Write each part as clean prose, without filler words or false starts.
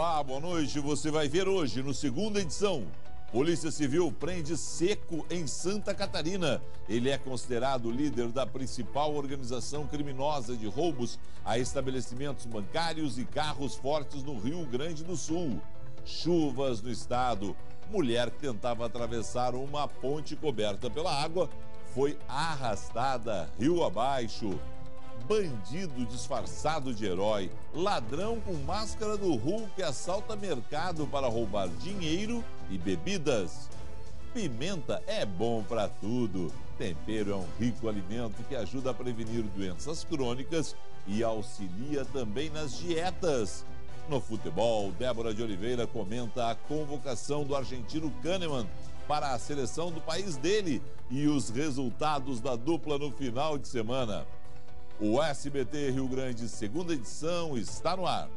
Olá, boa noite. Você vai ver hoje, no segunda edição. Polícia Civil prende Seco em Santa Catarina. Ele é considerado o líder da principal organização criminosa de roubos a estabelecimentos bancários e carros fortes no Rio Grande do Sul. Chuvas no estado. Mulher que tentava atravessar uma ponte coberta pela água foi arrastada rio abaixo. Bandido disfarçado de herói, ladrão com máscara do Hulk assalta mercado para roubar dinheiro e bebidas. Pimenta é bom para tudo. Tempero é um rico alimento que ajuda a prevenir doenças crônicas e auxilia também nas dietas. No futebol, Débora de Oliveira comenta a convocação do argentino Kahneman para a seleção do país dele e os resultados da dupla no final de semana. O SBT Rio Grande, segunda edição, está no ar.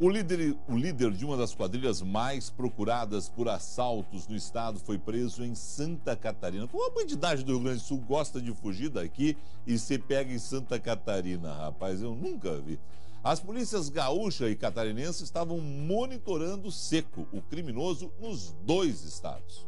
O líder de uma das quadrilhas mais procuradas por assaltos no estado foi preso em Santa Catarina. Como a bandidagem do Rio Grande do Sul gosta de fugir daqui e se pega em Santa Catarina, rapaz, eu nunca vi. As polícias gaúcha e catarinense estavam monitorando Seco, o criminoso, nos dois estados.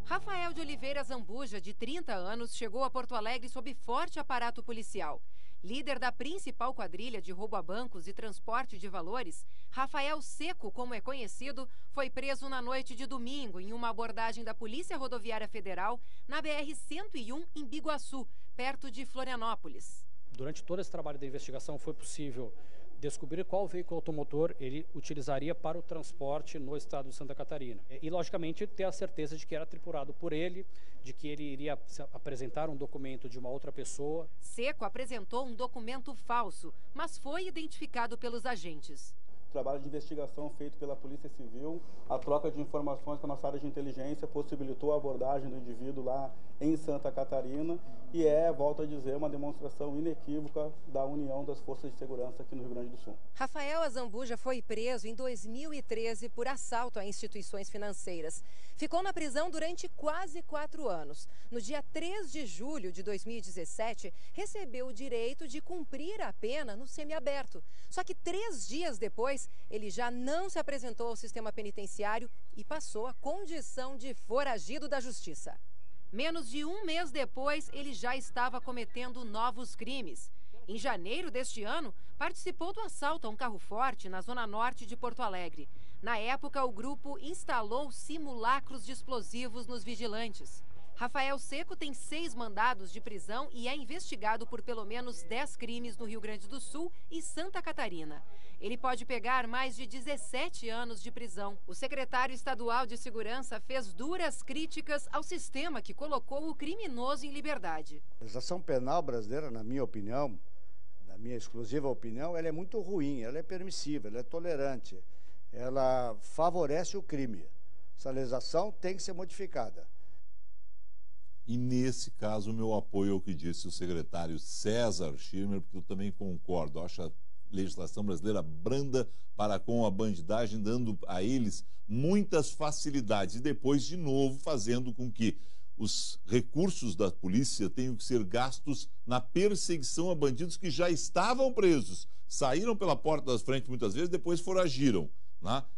Rafael de Oliveira Zambuja, de 30 anos, chegou a Porto Alegre sob forte aparato policial. Líder da principal quadrilha de roubo a bancos e transporte de valores, Rafael Seco, como é conhecido, foi preso na noite de domingo em uma abordagem da Polícia Rodoviária Federal na BR-101 em Biguaçu, perto de Florianópolis. Durante todo esse trabalho da investigação foi possível descobrir qual veículo automotor ele utilizaria para o transporte no estado de Santa Catarina. E, logicamente, ter a certeza de que era tripulado por ele, de que ele iria apresentar um documento de uma outra pessoa. Seco apresentou um documento falso, mas foi identificado pelos agentes. Trabalho de investigação feito pela Polícia Civil, a troca de informações com a nossa área de inteligência possibilitou a abordagem do indivíduo lá em Santa Catarina e volto a dizer, uma demonstração inequívoca da união das forças de segurança aqui no Rio Grande do Sul. Rafael Zambuja foi preso em 2013 por assalto a instituições financeiras. Ficou na prisão durante quase 4 anos. No dia 3 de julho de 2017, recebeu o direito de cumprir a pena no semiaberto. Só que 3 dias depois, ele já não se apresentou ao sistema penitenciário e passou a condição de foragido da justiça. Menos de um mês depois, ele já estava cometendo novos crimes. Em janeiro deste ano, participou do assalto a um carro forte na zona norte de Porto Alegre. Na época, o grupo instalou simulacros de explosivos nos vigilantes. Rafael Seco tem 6 mandados de prisão e é investigado por pelo menos 10 crimes no Rio Grande do Sul e Santa Catarina. Ele pode pegar mais de 17 anos de prisão. O secretário estadual de Segurança fez duras críticas ao sistema que colocou o criminoso em liberdade. A legislação penal brasileira, na minha opinião, na minha exclusiva opinião, ela é muito ruim, ela é permissiva, ela é tolerante, ela favorece o crime. Essa legislação tem que ser modificada. E nesse caso, o meu apoio ao que disse o secretário César Schirmer, porque eu também concordo. Eu acho a legislação brasileira branda para com a bandidagem, dando a eles muitas facilidades. E depois, de novo, fazendo com que os recursos da polícia tenham que ser gastos na perseguição a bandidos que já estavam presos. Saíram pela porta da frente muitas vezes, depois foragiram.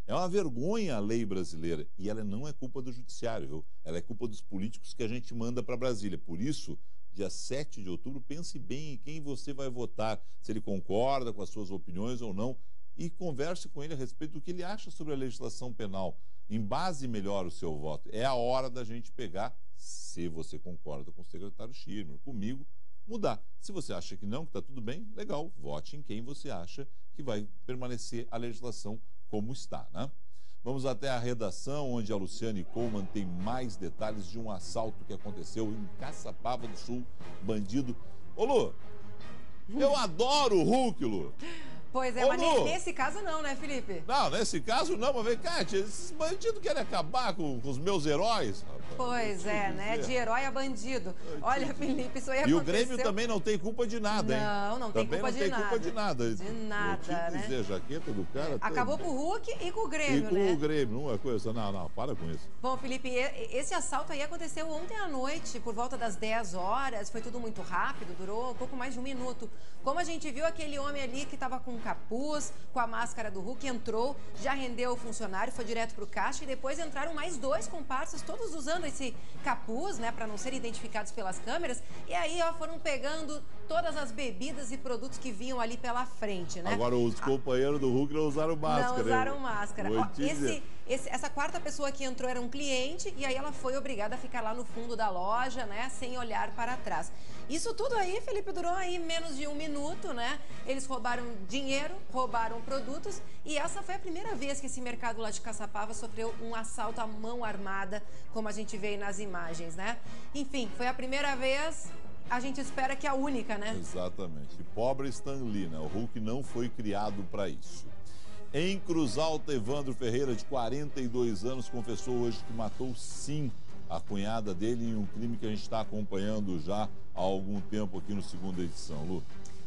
É uma vergonha a lei brasileira. E ela não é culpa do judiciário, viu? Ela é culpa dos políticos que a gente manda para Brasília. Por isso, dia 7 de outubro, pense bem em quem você vai votar, se ele concorda com as suas opiniões ou não, e converse com ele a respeito do que ele acha sobre a legislação penal. Embase melhor o seu voto. É a hora da gente pegar, se você concorda com o secretário Schirmer, comigo, mudar. Se você acha que não, que está tudo bem, legal, vote em quem você acha que vai permanecer a legislação como está, né? Vamos até a redação, onde a Luciane Coleman tem mais detalhes de um assalto que aconteceu em Caçapava do Sul. Bandido... Ô, Lu, eu adoro o Hulk, Lu. Pois é, Ô, mas Lu, nesse caso não, né, Felipe? Não, nesse caso não, mas vem cá, esses bandidos querem acabar com os meus heróis, rapaz. Pois é, né? De herói a bandido. Olha, Felipe, isso aí aconteceu... E o Grêmio também não tem culpa de nada, hein? Não tem culpa de nada. Também não tem culpa de nada. De nada, né? Dizer, a jaqueta do cara... Acabou com o Hulk e com o Grêmio, né? E com o Grêmio, não é coisa... Não, para com isso. Bom, Felipe, esse assalto aí aconteceu ontem à noite, por volta das 10 horas. Foi tudo muito rápido, durou um pouco mais de 1 minuto. Como a gente viu, aquele homem ali que estava com um capuz, com a máscara do Hulk, entrou, já rendeu o funcionário, foi direto para o caixa e depois entraram mais 2 comparsas, todos usando esse capuz, né, para não serem identificados pelas câmeras. E aí, ó, foram pegando todas as bebidas e produtos que vinham ali pela frente, né? Agora, os companheiros do Hulk não usaram máscara. Não usaram máscara. Ó, essa quarta pessoa que entrou era um cliente e aí ela foi obrigada a ficar lá no fundo da loja, né, sem olhar para trás. Isso tudo aí, Felipe, durou aí menos de 1 minuto, né? Eles roubaram dinheiro, roubaram produtos e essa foi a primeira vez que esse mercado lá de Caçapava sofreu um assalto à mão armada, como a gente vê aí nas imagens, né? Enfim, foi a primeira vez, a gente espera que a única, né? Exatamente. Pobre Stan Lee, né? O Hulk não foi criado para isso. Em Cruz Alta, Evandro Ferreira, de 42 anos, confessou hoje que matou sim a cunhada dele em um crime que a gente está acompanhando já há algum tempo aqui no Segunda Edição. Lu?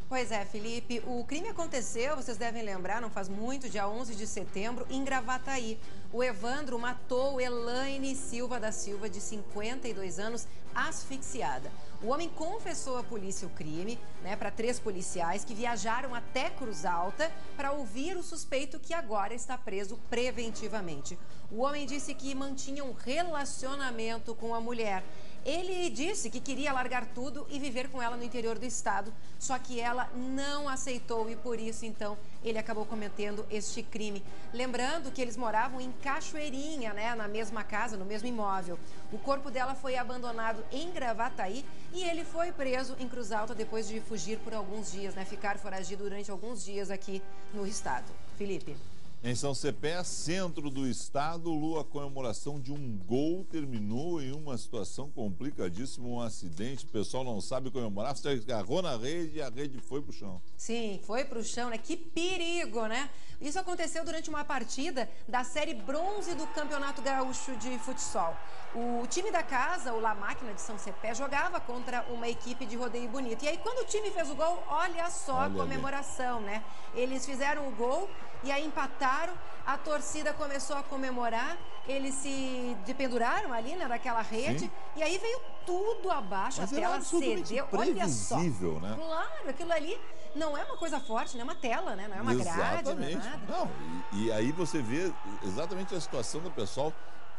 Pois é, Felipe, o crime aconteceu, vocês devem lembrar, não faz muito, dia 11 de setembro, em Gravataí. O Evandro matou Elaine Silva da Silva, de 52 anos, asfixiada. O homem confessou à polícia o crime, né, para 3 policiais que viajaram até Cruz Alta para ouvir o suspeito que agora está preso preventivamente. O homem disse que mantinha um relacionamento com a mulher. Ele disse que queria largar tudo e viver com ela no interior do estado, só que ela não aceitou e por isso, então, ele acabou cometendo este crime. Lembrando que eles moravam em Cachoeirinha, né, na mesma casa, no mesmo imóvel. O corpo dela foi abandonado em Gravataí e ele foi preso em Cruz Alta depois de fugir por alguns dias, né, ficar foragido durante alguns dias aqui no estado. Felipe. Em São Cepé, centro do estado, Lu, a comemoração de um gol terminou em uma situação complicadíssima, um acidente. O pessoal não sabe comemorar, você agarrou na rede e a rede foi pro chão. Sim, foi pro chão, né? Que perigo, né? Isso aconteceu durante uma partida da série bronze do Campeonato Gaúcho de Futsal. O time da casa, o La Máquina de São Cepé, jogava contra uma equipe de Rodeio Bonito. E aí, quando o time fez o gol, olha só a comemoração, né? Eles fizeram o gol e aí empataram, a torcida começou a comemorar, eles se dependuraram ali, né, daquela rede. Sim. E aí veio tudo abaixo, mas a tela cedeu. Olha só. Né? Claro, aquilo ali não é uma coisa forte, né? É uma tela, né? Não é uma grade, não é nada. Não, e aí você vê exatamente a situação do pessoal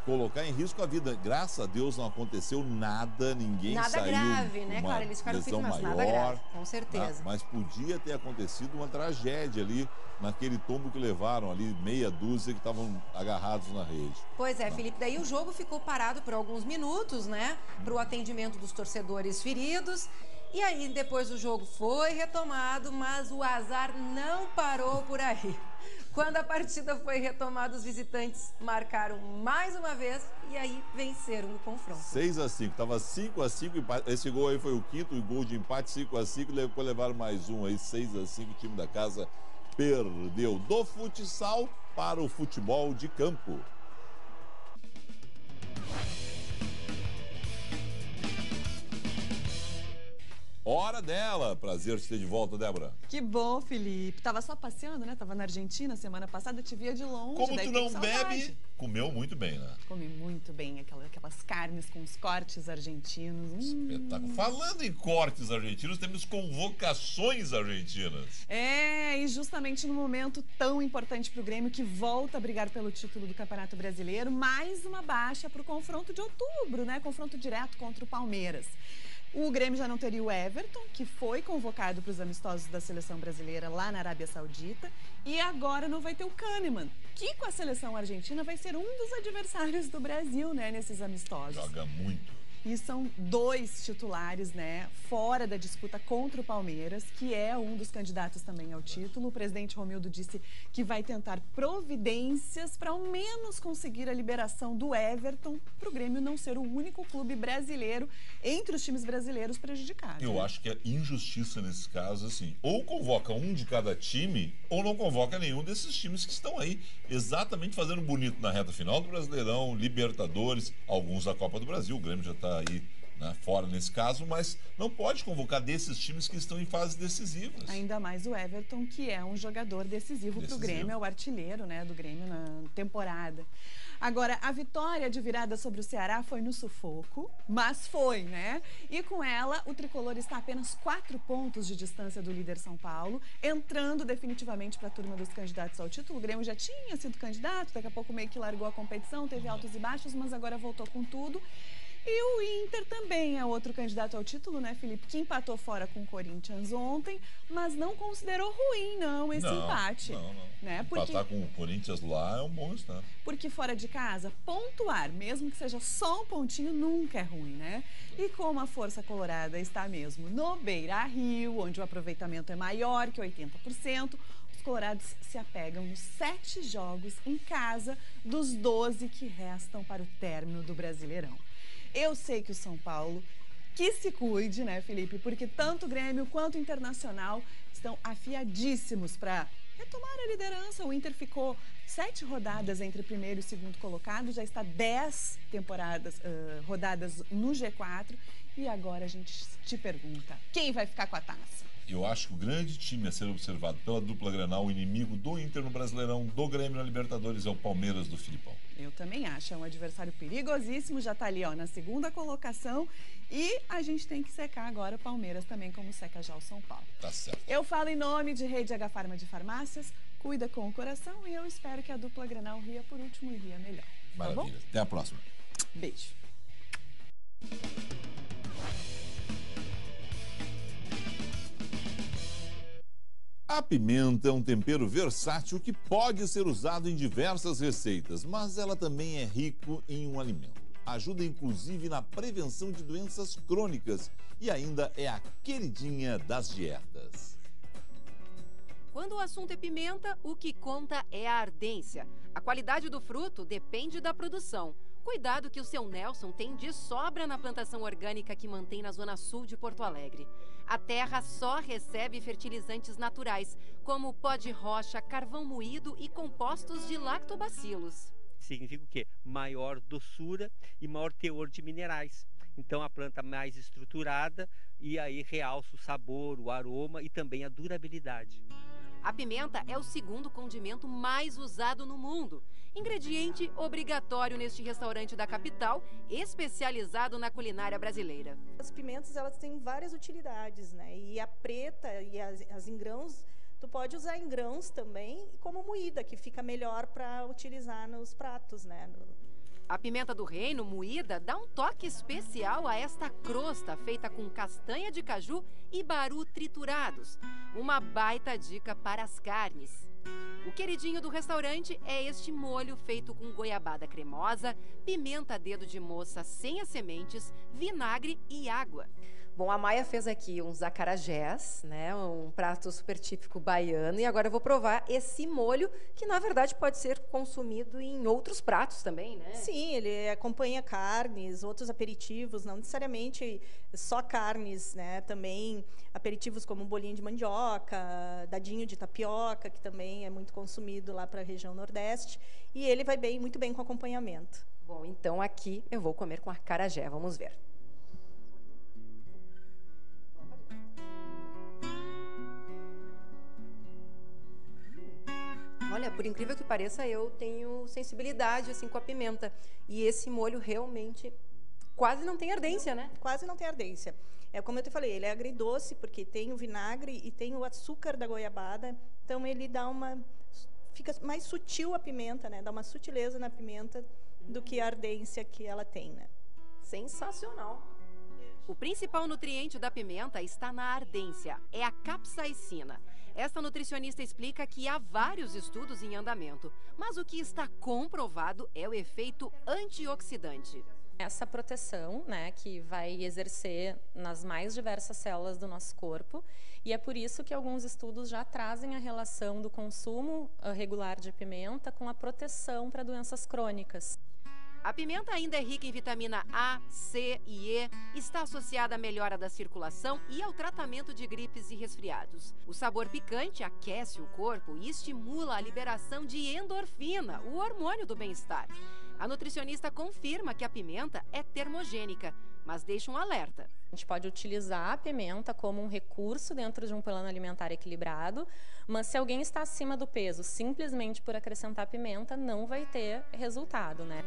colocar em risco a vida. Graças a Deus não aconteceu nada, ninguém saiu. Nada grave, né? Claro, eles ficaram vítimas, nada grave, com certeza. Mas podia ter acontecido uma tragédia ali, naquele tombo que levaram ali, meia dúzia que estavam agarrados na rede. Pois é, Felipe, daí o jogo ficou parado por alguns minutos, né? Para o atendimento dos torcedores feridos. E aí, depois o jogo foi retomado, mas o azar não parou por aí. Quando a partida foi retomada, os visitantes marcaram mais uma vez e aí venceram o confronto. 6-5, estava 5-5, esse gol aí foi o quinto, o gol de empate 5-5, depois levaram mais um aí, 6-5, o time da casa perdeu. Do futsal para o futebol de campo. Hora dela. Prazer te ter de volta, Débora. Que bom, Felipe. Tava só passeando, né? Tava na Argentina semana passada, te via de longe. Como tu não bebe, comeu muito bem, né? Comi muito bem, aquelas carnes com os cortes argentinos. Espetáculo. Falando em cortes argentinos, temos convocações argentinas. É, e justamente no momento tão importante pro Grêmio, que volta a brigar pelo título do Campeonato Brasileiro, mais uma baixa pro confronto de outubro, né? Confronto direto contra o Palmeiras. O Grêmio já não teria o Everton, que foi convocado para os amistosos da seleção brasileira lá na Arábia Saudita. E agora não vai ter o Kahneman, que com a seleção argentina vai ser um dos adversários do Brasil, né, nesses amistosos. Joga muito. E são 2 titulares, né, fora da disputa contra o Palmeiras, que é um dos candidatos também ao título. O presidente Romildo disse que vai tentar providências para ao menos conseguir a liberação do Everton, para o Grêmio não ser o único clube brasileiro entre os times brasileiros prejudicados. Eu acho que é injustiça nesse caso, assim, ou convoca um de cada time, ou não convoca nenhum desses times que estão aí, exatamente fazendo bonito na reta final do Brasileirão, Libertadores, alguns da Copa do Brasil. O Grêmio já está aí, né, fora nesse caso, mas não pode convocar desses times que estão em fases decisivas. Ainda mais o Everton, que é um jogador decisivo para o Grêmio, é o artilheiro, né, do Grêmio na temporada. Agora, a vitória de virada sobre o Ceará foi no sufoco, mas foi, né? E com ela, o tricolor está a apenas 4 pontos de distância do líder São Paulo, entrando definitivamente para a turma dos candidatos ao título. O Grêmio já tinha sido candidato, daqui a pouco meio que largou a competição, teve altos e baixos, mas agora voltou com tudo. E o Inter também é outro candidato ao título, né, Felipe? Que empatou fora com o Corinthians ontem, mas não considerou ruim, não, esse empate. Não. Né? Empatar com o Corinthians lá é um bom resultado. Porque fora de casa, pontuar, mesmo que seja só um pontinho, nunca é ruim, né? E como a força colorada está mesmo no Beira-Rio, onde o aproveitamento é maior que 80%, os colorados se apegam nos 7 jogos em casa dos 12 que restam para o término do Brasileirão. Eu sei que o São Paulo, que se cuide, né, Felipe? Porque tanto o Grêmio quanto o Internacional estão afiadíssimos para retomar a liderança. O Inter ficou 7 rodadas entre primeiro e segundo colocado, já está 10 rodadas no G4. E agora a gente te pergunta, quem vai ficar com a taça? Eu acho que o grande time a ser observado pela dupla Grenal, o inimigo do Inter no Brasileirão, do Grêmio na Libertadores, é o Palmeiras do Filipão. Eu também acho, é um adversário perigosíssimo, já está ali ó, na segunda colocação e a gente tem que secar agora o Palmeiras também, como seca já o São Paulo. Tá certo. Eu falo em nome de Rede H Farma de Farmácias, cuida com o coração e eu espero que a dupla Grenal ria por último e ria melhor. Maravilha. Tá bom? Até a próxima. Beijo. A pimenta é um tempero versátil que pode ser usado em diversas receitas, mas ela também é rico em um alimento. Ajuda inclusive na prevenção de doenças crônicas e ainda é a queridinha das dietas. Quando o assunto é pimenta, o que conta é a ardência. A qualidade do fruto depende da produção. Cuidado que o seu Nelson tem de sobra na plantação orgânica que mantém na zona sul de Porto Alegre. A terra só recebe fertilizantes naturais, como pó de rocha, carvão moído e compostos de lactobacilos. Significa o quê? Maior doçura e maior teor de minerais. Então a planta mais estruturada e aí realça o sabor, o aroma e também a durabilidade. A pimenta é o segundo condimento mais usado no mundo. Ingrediente obrigatório neste restaurante da capital, especializado na culinária brasileira. As pimentas, elas têm várias utilidades, né? E a preta e as em grãos, tu pode usar em grãos também, como moída, que fica melhor para utilizar nos pratos, né? A pimenta do reino, moída, dá um toque especial a esta crosta feita com castanha de caju e baru triturados. Uma baita dica para as carnes. O queridinho do restaurante é este molho feito com goiabada cremosa, pimenta dedo de moça sem as sementes, vinagre e água. Bom, a Maia fez aqui uns acarajés, né? Um prato super típico baiano. E agora eu vou provar esse molho, que na verdade pode ser consumido em outros pratos também, né? Sim, ele acompanha carnes, outros aperitivos, não necessariamente só carnes, né? Também aperitivos como bolinho de mandioca, dadinho de tapioca, que também é muito consumido lá para a região Nordeste. E ele vai muito bem com acompanhamento. Bom, então aqui eu vou comer com acarajé, vamos ver. Olha, por incrível que pareça, eu tenho sensibilidade assim com a pimenta. E esse molho realmente quase não tem ardência, né? Quase não tem ardência. É como eu te falei, ele é agridoce porque tem o vinagre e tem o açúcar da goiabada. Então ele dá fica mais sutil a pimenta, né? Dá uma sutileza na pimenta do que a ardência que ela tem, né? Sensacional. O principal nutriente da pimenta está na ardência, é a capsaicina. Esta nutricionista explica que há vários estudos em andamento, mas o que está comprovado é o efeito antioxidante. essa proteção, né, que vai exercer nas mais diversas células do nosso corpo, e é por isso que alguns estudos já trazem a relação do consumo regular de pimenta com a proteção para doenças crônicas. A pimenta ainda é rica em vitamina A, C e E, está associada à melhora da circulação e ao tratamento de gripes e resfriados. O sabor picante aquece o corpo e estimula a liberação de endorfina, o hormônio do bem-estar. A nutricionista confirma que a pimenta é termogênica, mas deixa um alerta. A gente pode utilizar a pimenta como um recurso dentro de um plano alimentar equilibrado, mas se alguém está acima do peso, simplesmente por acrescentar pimenta, não vai ter resultado, né?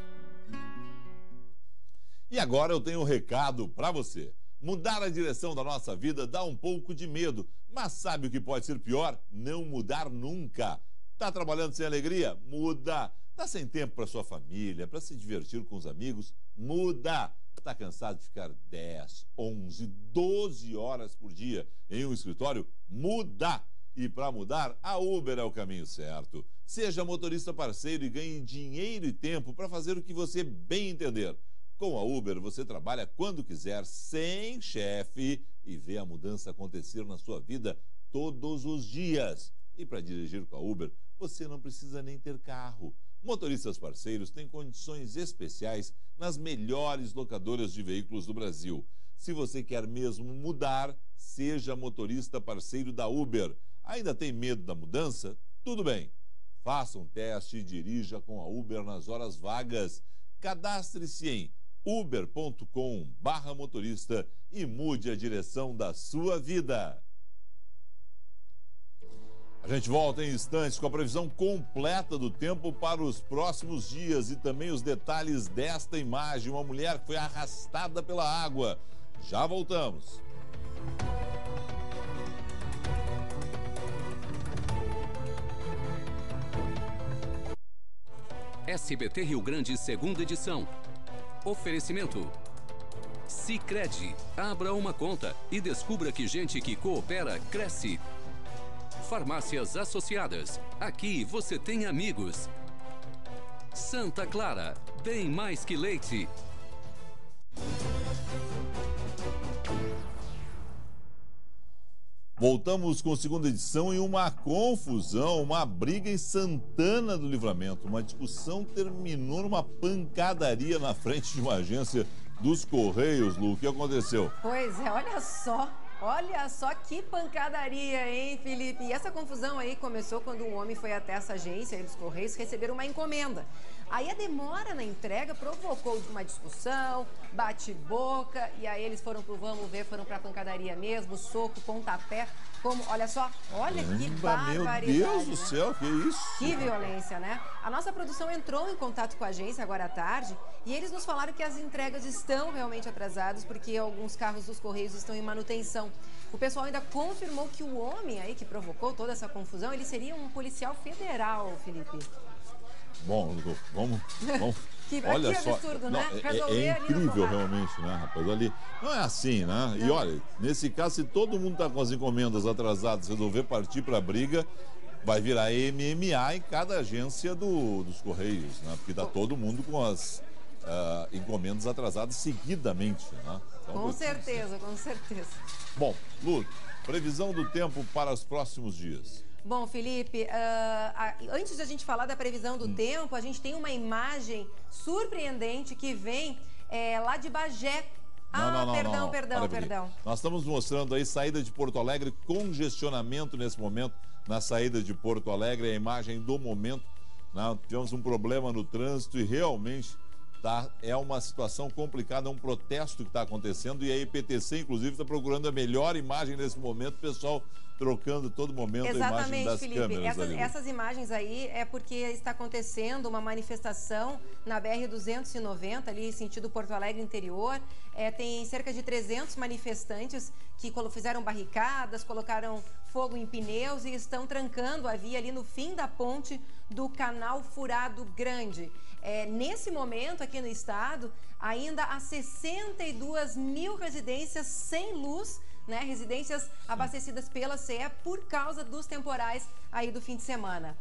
E agora eu tenho um recado para você. Mudar a direção da nossa vida dá um pouco de medo, mas sabe o que pode ser pior? Não mudar nunca. Tá trabalhando sem alegria? Muda. Tá sem tempo para sua família, para se divertir com os amigos? Muda. Tá cansado de ficar 10, 11, 12 horas por dia em um escritório? Muda. E para mudar, a Uber é o caminho certo. Seja motorista parceiro e ganhe dinheiro e tempo para fazer o que você bem entender. Com a Uber, você trabalha quando quiser, sem chefe, e vê a mudança acontecer na sua vida todos os dias. E para dirigir com a Uber, você não precisa nem ter carro. Motoristas parceiros têm condições especiais nas melhores locadoras de veículos do Brasil. Se você quer mesmo mudar, seja motorista parceiro da Uber. Ainda tem medo da mudança? Tudo bem. Faça um teste e dirija com a Uber nas horas vagas. Cadastre-se em uber.com/motorista e mude a direção da sua vida. A gente volta em instantes com a previsão completa do tempo para os próximos dias e também os detalhes desta imagem. Uma mulher que foi arrastada pela água. Já voltamos. SBT Rio Grande, segunda edição. Oferecimento. Sicredi. Abra uma conta e descubra que gente que coopera cresce. Farmácias Associadas. Aqui você tem amigos. Santa Clara. Bem mais que leite. Voltamos com a segunda edição e uma confusão, uma briga em Santana do Livramento. Uma discussão terminou numa pancadaria na frente de uma agência dos Correios, Lu. O que aconteceu? Pois é, olha só que pancadaria, hein, Felipe? E essa confusão aí começou quando um homem foi até essa agência aí dos Correios receber uma encomenda. Aí a demora na entrega provocou uma discussão, bate-boca, e aí eles foram pro vamos ver, foram pra pancadaria mesmo, soco, pontapé, como, olha só, olha que barbaridade. Meu Deus do né? céu, que isso? Que violência, né? A nossa produção entrou em contato com a agência agora à tarde e eles nos falaram que as entregas estão realmente atrasadas porque alguns carros dos Correios estão em manutenção. O pessoal ainda confirmou que o homem aí que provocou toda essa confusão, ele seria um policial federal, Felipe. Bom, vamos olha que só, absurdo, não, né? é incrível realmente, né, rapaz? Ali não é assim, né? Não. E olha, nesse caso, se todo mundo tá com as encomendas atrasadas, resolver partir para a briga, vai virar MMA em cada agência dos Correios, né? Porque tá todo mundo com as encomendas atrasadas seguidamente, né? Então, com certeza. Bom, Lu, previsão do tempo para os próximos dias. Bom, Felipe, antes de a gente falar da previsão do tempo, a gente tem uma imagem surpreendente que vem lá de Bagé. Perdão. Nós estamos mostrando aí saída de Porto Alegre, congestionamento nesse momento na saída de Porto Alegre, a imagem do momento. Né? Tivemos um problema no trânsito e realmente é uma situação complicada, é um protesto que está acontecendo e a IPTC, inclusive, está procurando a melhor imagem nesse momento, o pessoal trocando todo momento a imagem das Felipe, câmeras. Essas imagens aí é porque está acontecendo uma manifestação na BR-290, ali sentido Porto Alegre interior. Tem cerca de 300 manifestantes que fizeram barricadas, colocaram fogo em pneus e estão trancando a via ali no fim da ponte do Canal Furado Grande. Nesse momento, aqui no estado, ainda há 62 mil residências sem luz, né? Residências abastecidas pela CE por causa dos temporais aí do fim de semana.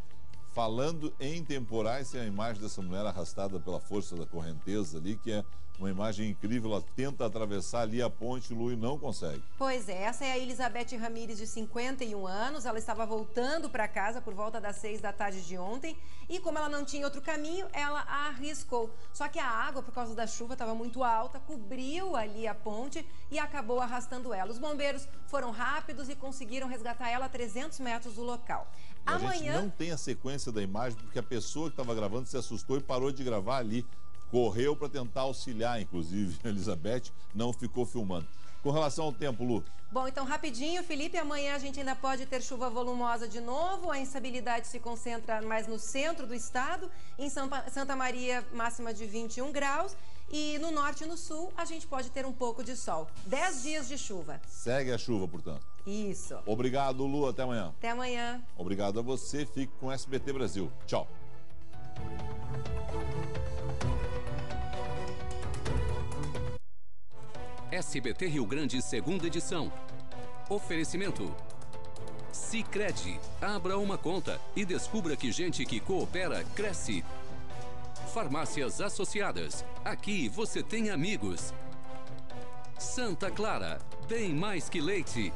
Falando em temporais, tem a imagem dessa mulher arrastada pela força da correnteza ali, que é Uma imagem incrível, ela tenta atravessar ali a ponte, Lu, e não consegue. Pois é, essa é a Elizabeth Ramires, de 51 anos. Ela estava voltando para casa por volta das 6 da tarde de ontem e, como ela não tinha outro caminho, ela arriscou. Só que a água, por causa da chuva, estava muito alta, cobriu ali a ponte e acabou arrastando ela. Os bombeiros foram rápidos e conseguiram resgatar ela a 300 metros do local. A gente não tem a sequência da imagem porque a pessoa que estava gravando se assustou e parou de gravar ali. Correu para tentar auxiliar, inclusive, a Elizabeth, não ficou filmando. Com relação ao tempo, Lu. Bom, então rapidinho, Felipe, amanhã a gente ainda pode ter chuva volumosa de novo. A instabilidade se concentra mais no centro do estado. Em Santa Maria, máxima de 21 graus. E no norte e no sul, a gente pode ter um pouco de sol. 10 dias de chuva. Segue a chuva, portanto. Isso. Obrigado, Lu. Até amanhã. Até amanhã. Obrigado a você. Fique com SBT Brasil. Tchau. SBT Rio Grande, segunda edição. Oferecimento. Sicredi. Abra uma conta e descubra que gente que coopera, cresce. Farmácias Associadas. Aqui você tem amigos. Santa Clara. Bem mais que leite.